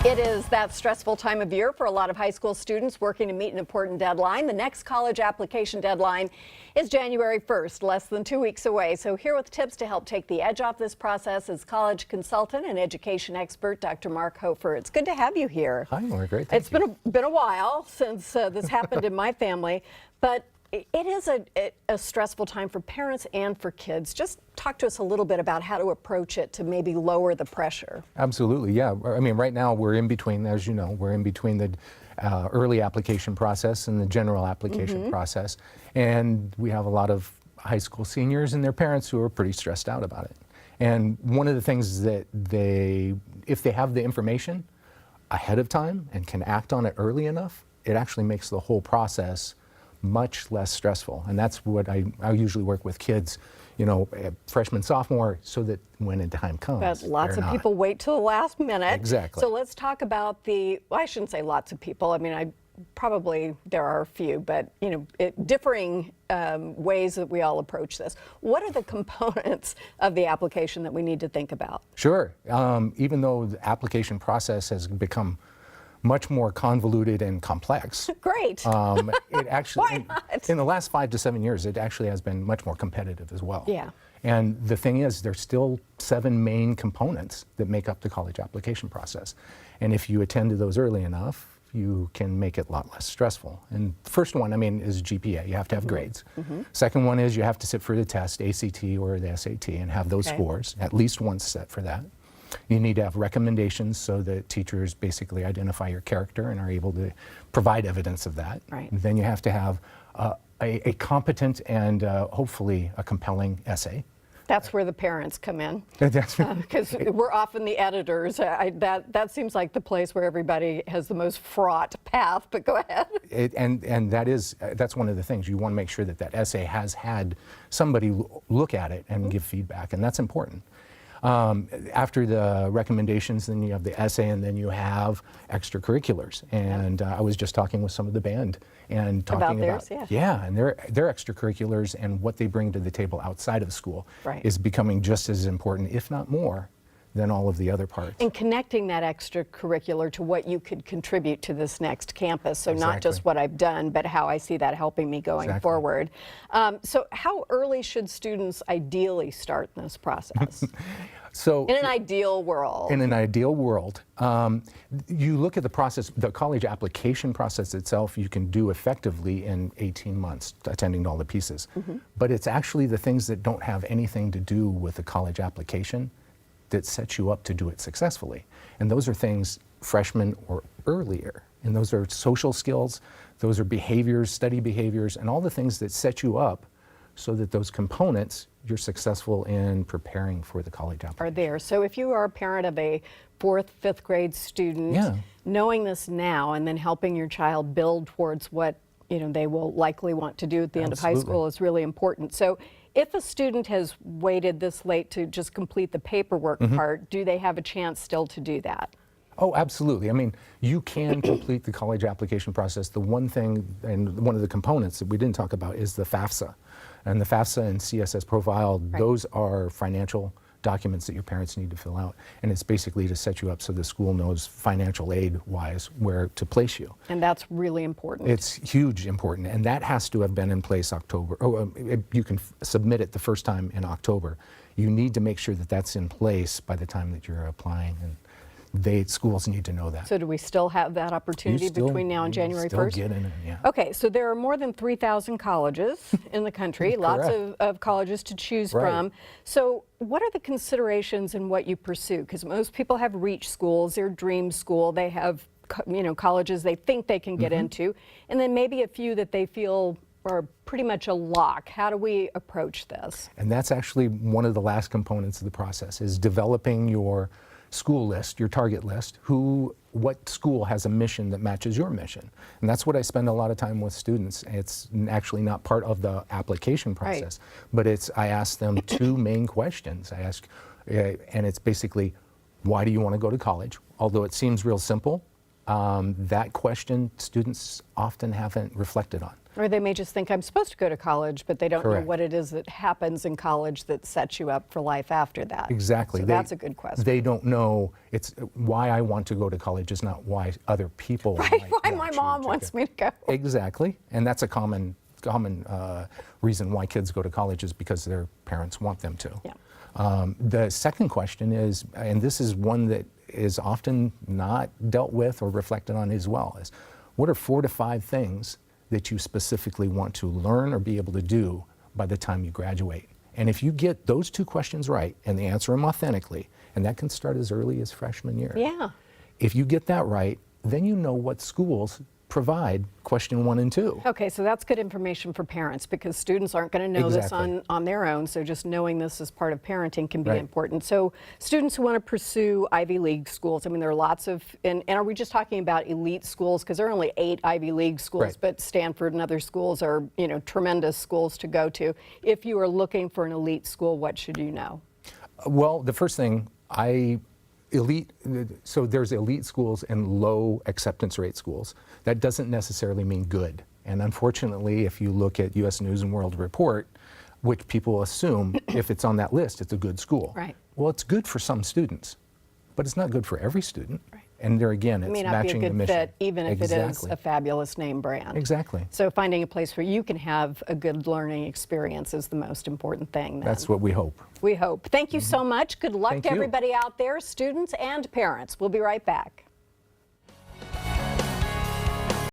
It is that stressful time of year for a lot of high school students working to meet an important deadline. The next college application deadline is January 1st, less than 2 weeks away. So here with tips to help take the edge off this process is college consultant and education expert, Dr. Mark Hofer. It's good to have you here. Hi, Laura. Great. Thank you. It's been a while since this happened in my family, but it is a stressful time for parents and for kids. Just talk to us a little bit about how to approach it to maybe lower the pressure. Absolutely, yeah. I mean, right now we're in between, as you know, we're in between the early application process and the general application process. And we have a lot of high school seniors and their parents who are pretty stressed out about it. And one of the things that if they have the information ahead of time and can act on it early enough, it actually makes the whole process much less stressful. And that's what I usually work with kids, you know, freshman, sophomore, so that when the time comes, but lots of people wait till the last minute. Exactly. So let's talk about well, I shouldn't say lots of people. I mean, probably there are a few, but you know, differing ways that we all approach this. What are the components of the application that we need to think about? Sure. Even though the application process has become much more convoluted and complex. Great. It actually, Why not? in the last 5 to 7 years, it actually has been much more competitive as well. Yeah. And the thing is, there's still 7 main components that make up the college application process. And if you attend to those early enough, you can make it a lot less stressful. And the first one, I mean, is GPA. You have to have grades. Second one is you have to sit for the test, ACT or the SAT, and have those scores, at least once set for that. You need to have recommendations so that teachers basically identify your character and are able to provide evidence of that. Right. Then you have to have a competent and hopefully a compelling essay. That's where the parents come in. That's Because we're often the editors. That seems like the place where everybody has the most fraught path, but go ahead. And that's one of the things. You want to make sure that that essay has had somebody look at it and give feedback, and that's important. After the recommendations, then you have the essay, and then you have extracurriculars. And I was just talking with some of the band and talking about theirs, and their extracurriculars and what they bring to the table outside of school is becoming just as important, if not more, than all of the other parts. And connecting that extracurricular to what you could contribute to this next campus. So not just what I've done, but how I see that helping me going forward. So how early should students ideally start in this process? So in an ideal world. In an ideal world, you look at the process, the college application process itself, you can do effectively in 18 months, attending to all the pieces. But it's actually the things that don't have anything to do with the college application that sets you up to do it successfully. And those are things freshman or earlier. And those are social skills, those are behaviors, study behaviors, and all the things that set you up so that those components you're successful in preparing for the college application. Are there. So if you are a parent of a 4th, 5th grade student, knowing this now and then helping your child build towards what they will likely want to do at the end of high school is really important. So if a student has waited this late to just complete the paperwork part, do they have a chance still to do that? Oh, absolutely. I mean, you can complete the college application process. The one thing, and one of the components that we didn't talk about, is the FAFSA. And the FAFSA and CSS profile, those are financial documents that your parents need to fill out. And it's basically to set you up so the school knows financial aid-wise where to place you. And that's really important. It's huge important. And that has to have been in place October. You can submit it the first time in October. You need to make sure that that's in place by the time that you're applying. And schools need to know that. So do we still have that opportunity between now and January 1st? Still get in it, yeah. Okay, so there are more than 3,000 colleges in the country, lots of colleges to choose from. So what are the considerations in what you pursue? Because most people have reach schools, their dream school, they have colleges they think they can get into, and then maybe a few that they feel are pretty much a lock. How do we approach this? And that's actually one of the last components of the process, is developing your school list, your target list, what school has a mission that matches your mission. And that's what I spend a lot of time with students. It's actually not part of the application process, but I ask them 2 main questions. I ask, and it's basically, why do you want to go to college? Although it seems real simple, That question students often haven't reflected on. Or they may just think I'm supposed to go to college, but they don't know Correct. what it is that happens in college that sets you up for life after that. Exactly. So that's a good question. They don't know it's why I want to go to college is not why other people Right, might why want my you mom to wants go. me to go. Exactly, and that's a common reason why kids go to college is because their parents want them to. Yeah. The second question is, and this is one that is often not dealt with or reflected on as well, is what are 4 to 5 things that you specifically want to learn or be able to do by the time you graduate? And if you get those 2 questions right and they answer them authentically, and that can start as early as freshman year. Yeah. If you get that right, then you know what schools provide question 1 and 2. Okay, so that's good information for parents because students aren't going to know Exactly. this on their own. So just knowing this as part of parenting can be Right. important. So students who want to pursue Ivy League schools, I mean, there are lots of, and are we just talking about elite schools? Because there are only 8 Ivy League schools, Right. but Stanford and other schools are, tremendous schools to go to. If you are looking for an elite school, what should you know? Well, the first thing, so there's elite schools and low acceptance rate schools. That doesn't necessarily mean good. And unfortunately, if you look at U.S. News and World Report, which people assume if it's on that list, it's a good school. Right. Well, it's good for some students, but it's not good for every student. Right. And there again, It it's may not be a matching the good mission. fit, even if it is Exactly. a fabulous name brand. Exactly. So finding a place where you can have a good learning experience is the most important thing then. That's what we hope. We hope. Thank you so much. Good luck Thank to you. everybody out there, students and parents. We'll be right back.